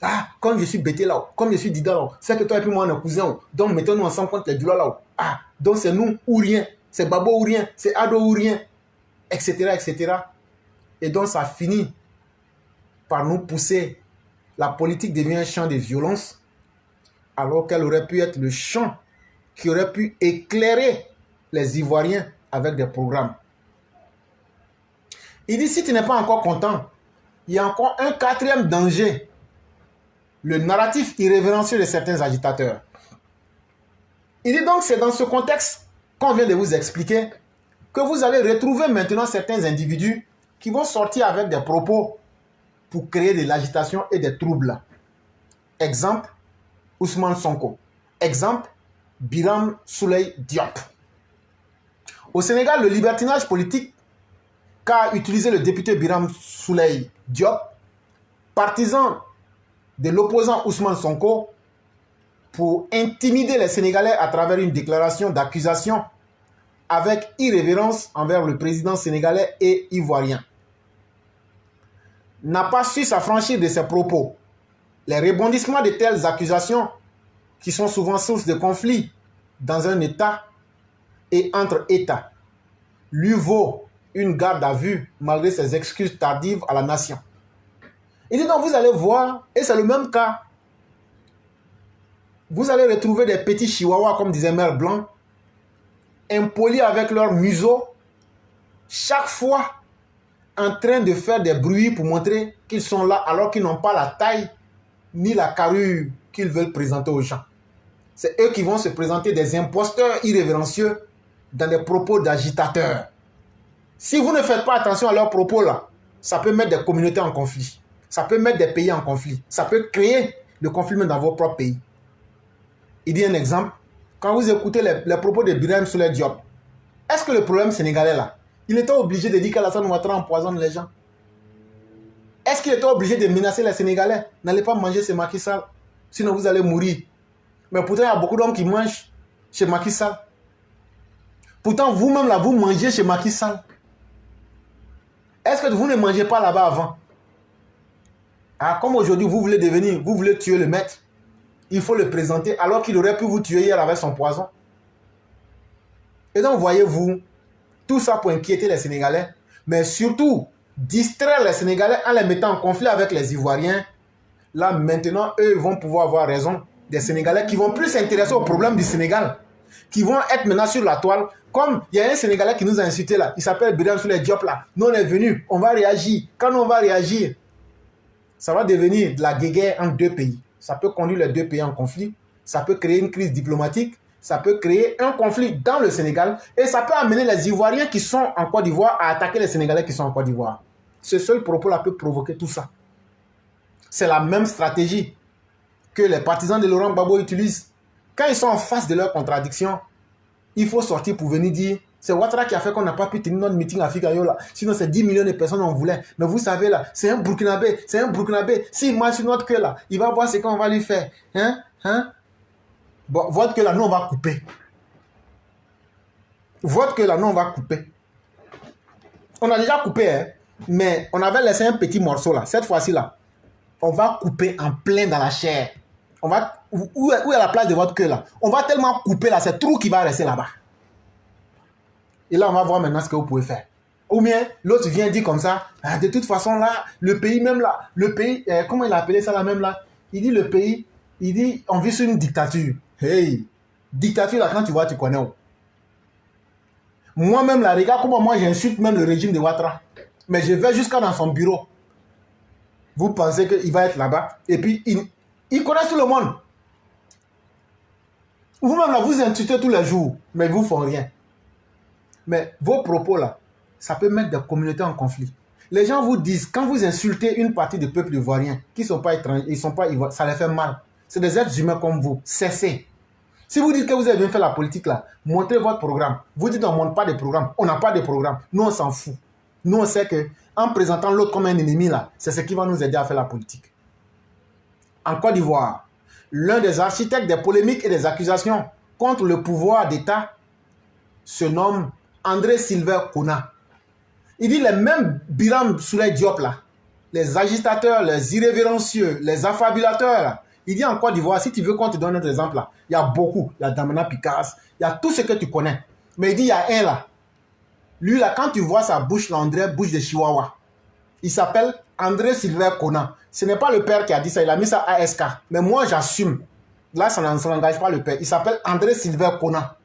Ah, comme je suis bêté là, comme je suis Dida là, c'est que toi et puis moi on est cousins. Donc mettons-nous ensemble contre les douleurs là. Ah, donc c'est nous ou rien. C'est Babo ou rien. C'est Ado ou rien. Etc. etc. Et donc ça finit par nous pousser. La politique devient un champ de violence alors qu'elle aurait pu être le champ qui aurait pu éclairer les Ivoiriens avec des programmes. Il dit, si tu n'es pas encore content, il y a encore un quatrième danger. Le narratif irrévérencieux de certains agitateurs. Il dit donc, c'est dans ce contexte qu'on vient de vous expliquer que vous allez retrouver maintenant certains individus qui vont sortir avec des propos pour créer de l'agitation et des troubles. Exemple, Ousmane Sonko. Exemple, Biram Souleye Diop. Au Sénégal, le libertinage politique qu'a utilisé le député Biram Souleye Diop, partisan de l'opposant Ousmane Sonko, pour intimider les Sénégalais à travers une déclaration d'accusation avec irrévérence envers le président sénégalais et ivoirien, n'a pas su s'affranchir de ses propos. Les rebondissements de telles accusations, qui sont souvent source de conflits dans un État et entre États, lui vaut une garde à vue malgré ses excuses tardives à la nation. Il dit donc vous allez voir, et c'est le même cas, vous allez retrouver des petits chihuahuas, comme disait Mère Blanc, impolis avec leur museau, chaque fois en train de faire des bruits pour montrer qu'ils sont là alors qu'ils n'ont pas la taille ni la carrure qu'ils veulent présenter aux gens. C'est eux qui vont se présenter des imposteurs irrévérencieux dans des propos d'agitateurs. Si vous ne faites pas attention à leurs propos là, ça peut mettre des communautés en conflit. Ça peut mettre des pays en conflit. Ça peut créer le conflit même dans vos propres pays. Il dit un exemple. Quand vous écoutez les propos de Biram Souleye Diop, est-ce que le problème sénégalais là, il était obligé de dire qu'Alassane Ouattara empoisonne les gens? Est-ce qu'il était obligé de menacer les Sénégalais? N'allez pas manger chez Macky Sall, sinon vous allez mourir. Mais pourtant, il y a beaucoup d'hommes qui mangent chez Macky Sall. Pourtant, vous-même là, vous mangez chez Macky Sall. Est-ce que vous ne mangez pas là-bas avant? Ah, comme aujourd'hui, vous voulez devenir, vous voulez tuer le maître. Il faut le présenter alors qu'il aurait pu vous tuer hier avec son poison. Et donc, voyez-vous, tout ça pour inquiéter les Sénégalais, mais surtout distraire les Sénégalais en les mettant en conflit avec les Ivoiriens. Là, maintenant, eux vont pouvoir avoir raison des Sénégalais qui vont plus s'intéresser aux problèmes du Sénégal, qui vont être maintenant sur la toile. Comme il y a un Sénégalais qui nous a insultés là, il s'appelle Biram Souleye Diop là. Nous, on est venus, on va réagir. Quand on va réagir, ça va devenir de la guéguerre entre deux pays. Ça peut conduire les deux pays en conflit. Ça peut créer une crise diplomatique. Ça peut créer un conflit dans le Sénégal. Et ça peut amener les Ivoiriens qui sont en Côte d'Ivoire à attaquer les Sénégalais qui sont en Côte d'Ivoire. Ce seul propos-là peut provoquer tout ça. C'est la même stratégie que les partisans de Laurent Gbagbo utilisent. Quand ils sont en face de leurs contradictions, il faut sortir pour venir dire c'est Ouattara qui a fait qu'on n'a pas pu tenir notre meeting à Fikayo là. Sinon, c'est 10 millions de personnes on voulait. Mais vous savez là, c'est un Burkinabé. C'est un Burkinabé. S'il marche sur notre queue là, il va voir ce qu'on va lui faire. Bon, votre queue là, nous on va couper. Votre queue là, nous on va couper. On a déjà coupé, hein, mais on avait laissé un petit morceau là. Cette fois-ci là, on va couper en plein dans la chair. On va, où est la place de votre queue là? On va tellement couper là, c'est trou qui va rester là-bas. Et là, on va voir maintenant ce que vous pouvez faire. Ou bien l'autre vient dire comme ça, ah, de toute façon là, le pays même là, le pays, comment il a appelé ça là même là? Il dit le pays, il dit on vit sur une dictature. Hey, dictature là quand tu vois, tu connais. Moi-même là, regarde comment moi j'insulte même le régime de Ouattara. Mais je vais jusqu'à dans son bureau. Vous pensez qu'il va être là-bas? Et puis il connaît tout le monde. Vous-même là, vous insultez tous les jours, mais ils ne vous font rien. Mais vos propos là, ça peut mettre des communautés en conflit. Les gens vous disent, quand vous insultez une partie du peuple ivoirien, qui ne sont pas étrangers, ils sont pas ivoiriens, ça les fait mal. C'est des êtres humains comme vous. Cessez. Si vous dites que vous avez bien fait la politique là, montrez votre programme. Vous dites on ne montre pas de programme. On n'a pas de programme. Nous, on s'en fout. Nous, on sait qu'en présentant l'autre comme un ennemi là, c'est ce qui va nous aider à faire la politique. En Côte d'Ivoire, l'un des architectes des polémiques et des accusations contre le pouvoir d'État se nomme André Sylvain Kona. Il dit les mêmes Biram Souley Diop là, les agitateurs, les irrévérencieux, les affabulateurs là. Il dit en Côte d'Ivoire, si tu veux qu'on te donne un autre exemple là, il y a beaucoup. Il y a Damana Picasse, il y a tout ce que tu connais. Mais il dit il y a un là. Lui là, quand tu vois sa bouche là, on dirait bouche de Chihuahua. Il s'appelle André Sylvain Kona. Ce n'est pas le père qui a dit ça, il a mis ça ASK. Mais moi j'assume. Là, ça n'engage pas le père. Il s'appelle André Sylvain Kona.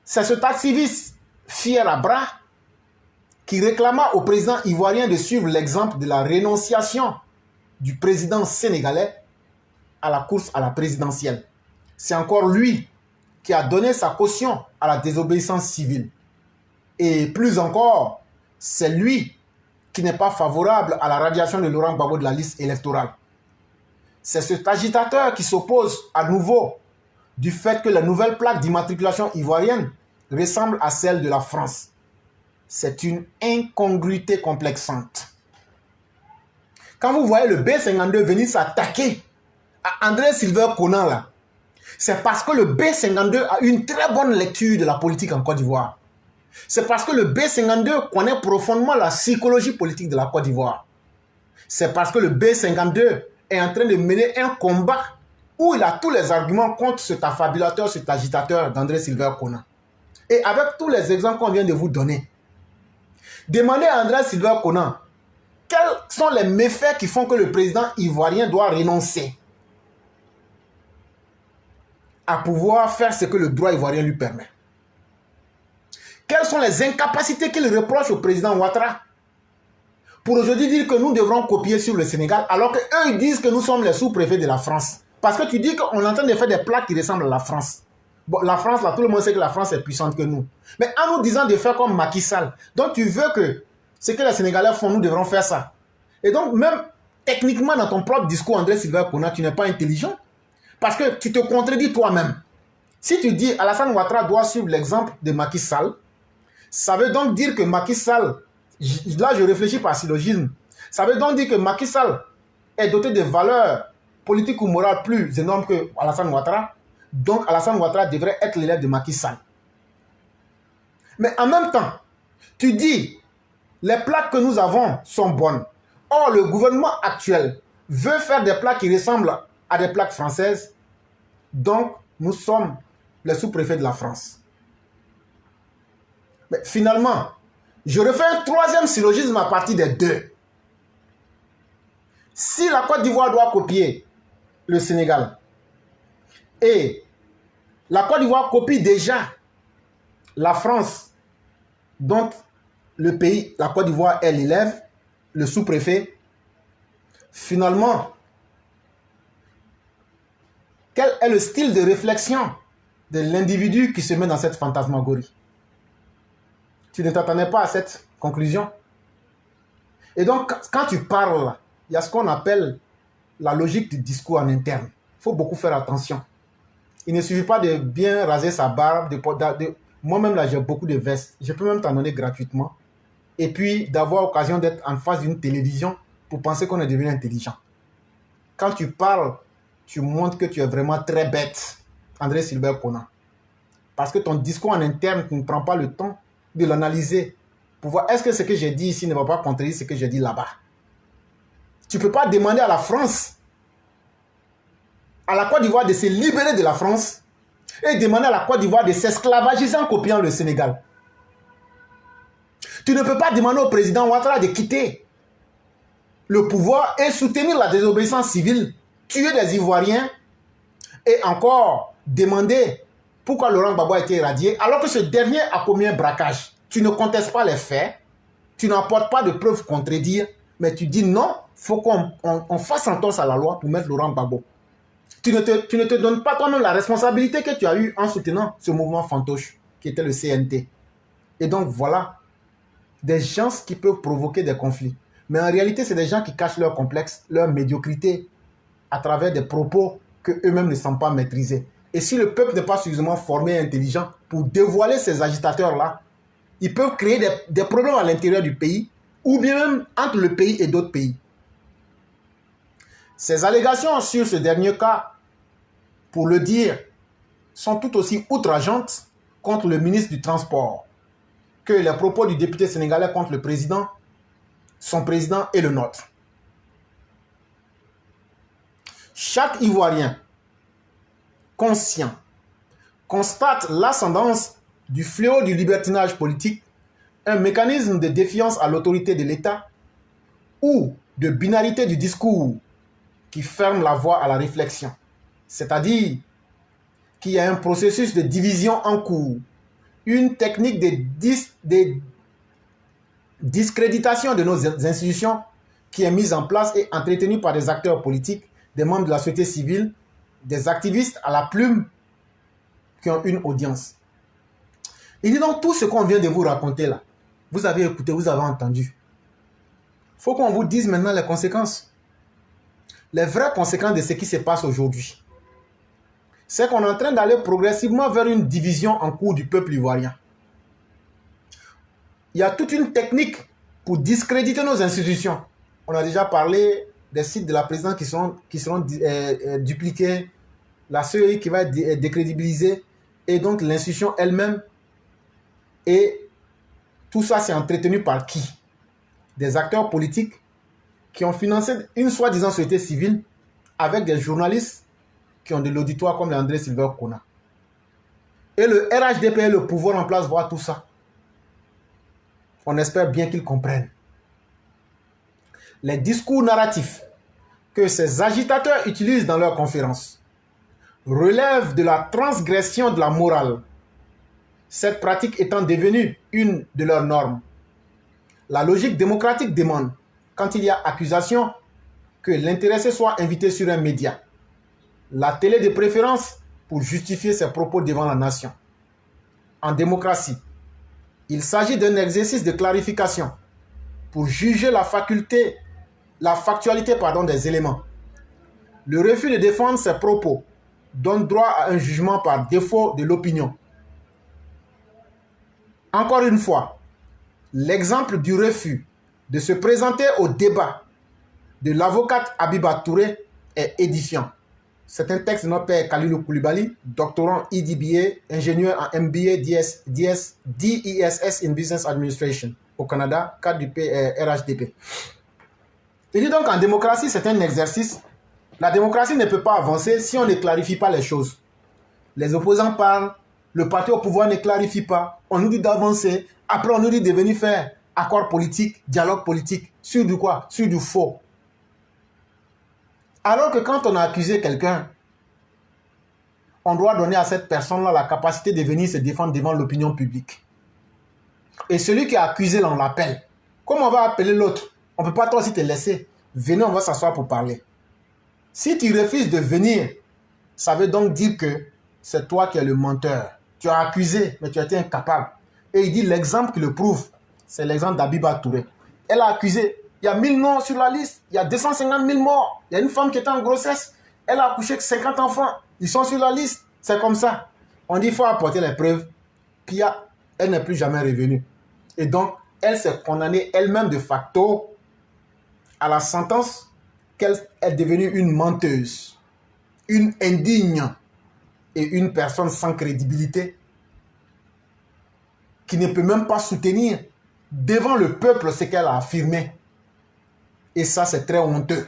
C'est cet activiste fier à bras qui réclama au président ivoirien de suivre l'exemple de la rénonciation du président sénégalais à la course à la présidentielle. C'est encore lui qui a donné sa caution à la désobéissance civile. Et plus encore, c'est lui qui n'est pas favorable à la radiation de Laurent Gbagbo de la liste électorale. C'est cet agitateur qui s'oppose à nouveau du fait que la nouvelle plaque d'immatriculation ivoirienne ressemble à celle de la France. C'est une incongruité complexante. Quand vous voyez le B52 venir s'attaquer à André Sylvain Kona là, c'est parce que le B52 a une très bonne lecture de la politique en Côte d'Ivoire. C'est parce que le B52 connaît profondément la psychologie politique de la Côte d'Ivoire. C'est parce que le B52 est en train de mener un combat où il a tous les arguments contre cet affabulateur, cet agitateur d'André Sylvain Kona. Et avec tous les exemples qu'on vient de vous donner, demandez à André Sylvain Kona quels sont les méfaits qui font que le président ivoirien doit renoncer à pouvoir faire ce que le droit ivoirien lui permet. Quelles sont les incapacités qu'il reproche au président Ouattara pour aujourd'hui dire que nous devrons copier sur le Sénégal alors qu'eux ils disent que nous sommes les sous-préfets de la France. Parce que tu dis qu'on est en train de faire des plaques qui ressemblent à la France. Bon, la France, là, tout le monde sait que la France est puissante que nous. Mais en nous disant de faire comme Macky Sall, donc tu veux que ce que les Sénégalais font, nous devrons faire ça. Et donc même techniquement dans ton propre discours, André Sylvain Kona, tu n'es pas intelligent. Parce que tu te contredis toi-même. Si tu dis Alassane Ouattara doit suivre l'exemple de Macky Sall, ça veut donc dire que Macky Sall, là je réfléchis par syllogisme, ça veut donc dire que Macky Sall est doté de valeurs politiques ou morales plus énormes que Alassane Ouattara. Donc Alassane Ouattara devrait être l'élève de Macky Sall. Mais en même temps, tu dis les plaques que nous avons sont bonnes. Or, le gouvernement actuel veut faire des plaques qui ressemblent à des plaques françaises. Donc, nous sommes les sous-préfets de la France. Mais finalement, je refais un troisième syllogisme à partir des deux. Si la Côte d'Ivoire doit copier le Sénégal, et la Côte d'Ivoire copie déjà la France, dont le pays, la Côte d'Ivoire, est l'élève, le sous-préfet, finalement, quel est le style de réflexion de l'individu qui se met dans cette fantasmagorie? Tu ne t'attendais pas à cette conclusion? Et donc, quand tu parles, il y a ce qu'on appelle la logique du discours en interne. Il faut beaucoup faire attention. Il ne suffit pas de bien raser sa barbe. Moi-même, là, j'ai beaucoup de vestes. Je peux même t'en donner gratuitement. Et puis, d'avoir l'occasion d'être en face d'une télévision pour penser qu'on est devenu intelligent. Quand tu parles, tu montres que tu es vraiment très bête, André Sylvain Kona. Parce que ton discours en interne, tu ne prends pas le temps de l'analyser pour voir est-ce que ce que j'ai dit ici ne va pas contredire ce que j'ai dit là-bas. Tu ne peux pas demander à la France, à la Côte d'Ivoire de se libérer de la France et demander à la Côte d'Ivoire de s'esclavagiser en copiant le Sénégal. Tu ne peux pas demander au président Ouattara de quitter le pouvoir et soutenir la désobéissance civile, tuer des Ivoiriens et encore demander pourquoi Laurent Gbagbo a été irradié alors que ce dernier a commis un braquage. Tu ne contestes pas les faits, tu n'apportes pas de preuves contredire, mais tu dis non, il faut qu'on fasse entorse à la loi pour mettre Laurent Gbagbo. Tu ne te donnes pas toi-même la responsabilité que tu as eue en soutenant ce mouvement fantoche qui était le CNT. Et donc voilà, des gens qui peuvent provoquer des conflits. Mais en réalité, c'est des gens qui cachent leur complexe, leur médiocrité à travers des propos qu'eux-mêmes ne semblent pas maîtriser. Et si le peuple n'est pas suffisamment formé et intelligent pour dévoiler ces agitateurs-là, ils peuvent créer des problèmes à l'intérieur du pays ou bien même entre le pays et d'autres pays. Ces allégations sur ce dernier cas, pour le dire, sont tout aussi outrageantes contre le ministre du Transport que les propos du député sénégalais contre le président, son président et le nôtre. Chaque Ivoirien conscient constate l'ascendance du fléau du libertinage politique, un mécanisme de défiance à l'autorité de l'État ou de binarité du discours qui ferme la voie à la réflexion. C'est-à-dire qu'il y a un processus de division en cours, une technique de discréditation de nos institutions qui est mise en place et entretenue par des acteurs politiques, des membres de la société civile, des activistes à la plume qui ont une audience. Il dit donc tout ce qu'on vient de vous raconter là, vous avez écouté, vous avez entendu. Il faut qu'on vous dise maintenant les conséquences. Les vraies conséquences de ce qui se passe aujourd'hui. C'est qu'on est en train d'aller progressivement vers une division en cours du peuple ivoirien. Il y a toute une technique pour discréditer nos institutions. On a déjà parlé des sites de la présidence qui seront dupliqués, la CEI qui va être décrédibilisée, et donc l'institution elle-même. Et tout ça, c'est entretenu par qui? Des acteurs politiques qui ont financé une soi-disant société civile avec des journalistes qui ont de l'auditoire comme André Silver Kona. Et le RHDP et le pouvoir en place voient tout ça. On espère bien qu'ils comprennent. Les discours narratifs que ces agitateurs utilisent dans leurs conférences relèvent de la transgression de la morale, cette pratique étant devenue une de leurs normes. La logique démocratique demande, quand il y a accusation, que l'intéressé soit invité sur un média, la télé de préférence, pour justifier ses propos devant la nation. En démocratie, il s'agit d'un exercice de clarification pour juger la factualité des éléments. Le refus de défendre ses propos donne droit à un jugement par défaut de l'opinion. Encore une fois, l'exemple du refus de se présenter au débat de l'avocate Habiba Touré est édifiant. C'est un texte de notre père Khalilou Koulibaly, doctorant EDBA, ingénieur en MBA DESS in Business Administration au Canada, cadre du RHDP. Il dit donc en démocratie, c'est un exercice. La démocratie ne peut pas avancer si on ne clarifie pas les choses. Les opposants parlent, le parti au pouvoir ne clarifie pas, on nous dit d'avancer, après on nous dit de venir faire accord politique, dialogue politique, sur du quoi? Sur du faux. Alors que quand on a accusé quelqu'un, on doit donner à cette personne-là la capacité de venir se défendre devant l'opinion publique. Et celui qui a accusé, là, on l'appelle. Comment on va appeler l'autre? On ne peut pas toi aussi te laisser. Venez, on va s'asseoir pour parler. Si tu refuses de venir, ça veut donc dire que c'est toi qui es le menteur. Tu as accusé, mais tu as été incapable. Et il dit l'exemple qui le prouve, c'est l'exemple d'Habiba Touré. Elle a accusé. Il y a 1000 morts sur la liste. Il y a 250 000 morts. Il y a une femme qui était en grossesse. Elle a accouché 50 enfants. Ils sont sur la liste. C'est comme ça. On dit qu'il faut apporter les preuves. Puis elle n'est plus jamais revenue. Et donc, elle s'est condamnée elle-même de facto à la sentence qu'elle est devenue une menteuse, une indigne et une personne sans crédibilité qui ne peut même pas soutenir devant le peuple ce qu'elle a affirmé. Et ça, c'est très honteux.